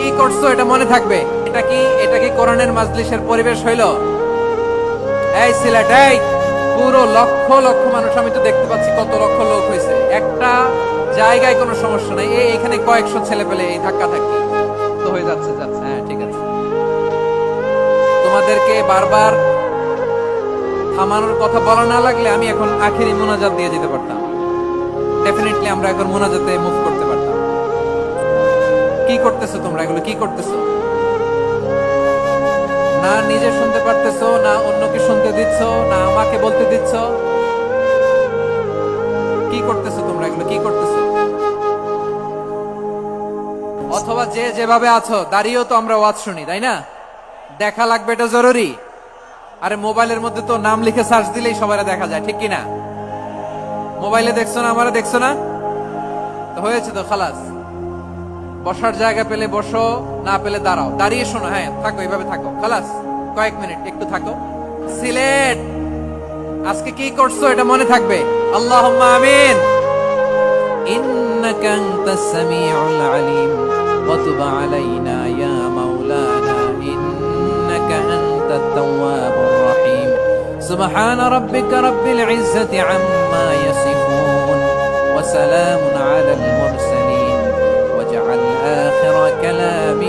কি করছো এটা মনে থাকবে। এটা কি কোরআনের মাজলিসের পরিবেশ হইল? এই সিলেট, এই পুরো লক্ষ লক্ষ মানুষ, আমি তো দেখতে পাচ্ছি কত লক্ষ লোক হয়েছে, একটা জায়গায় কোনো সমস্যা নাই। এখানে কয়েকশো ছেলে পেলে এই ধাক্কা ধাক্কি তো হয়ে যাচ্ছে যাচ্ছে। হ্যাঁ ঠিক আছে, তোমাদেরকে বারবার থামানোর কথা বলা না লাগলে আমি এখন আখেরি মোনাজাত দিয়ে যেতে পারতাম। ডেফিনেটলি আমরা এখন মোনাজাতে মুভ করতে পারতাম। কি করতেছো তোমরা, এগুলো কি করতেছো? না নিজে শুনতে পারতেছো, না অন্যকে শুনতে দিচ্ছ, না আমাকে বলতে দিচ্ছ। কি করতেছো তোমরা, এগুলো কি করতেছো? অথবা যে যেভাবে আছো দাঁড়িয়েও তো আমরা ওয়াজ শুনি, তাই না? দেখা লাগবে, এটা জরুরি। আরে মোবাইলের মধ্যে তো নাম লিখে সার্চ দিলেই সবাই দেখা যায়, ঠিক কিনা? মোবাইলে দেখছো না, আমারে দেখছো না, তো হয়েছে তো, খালাস। বসার জায়গা পেলে বসো, না পেলে দাঁড়াও, দাঁড়িয়ে শোনো। হ্যাঁ থাকো, এইভাবে থাকো, খালাস। কয়েক মিনিট একটু থাকো। সিলেট, আজকে কি করছো এটা মনে থাকবে। আল্লাহুম্মা আমিন। ইন্নাকা আনতাস সামিউল আলিম ওয়া তুব আলাইনা ইয়া মাওলানা ইন্নাকা আনতাত তাওয়াবুর রহিম। সুবহানা রাব্বিকা রাব্বিল ইজ্জাতি আম্মা ইয়াসিফুন ওয়া সালামুন আলাল মুরসালিন ওয়াজআল আখিরা কালামি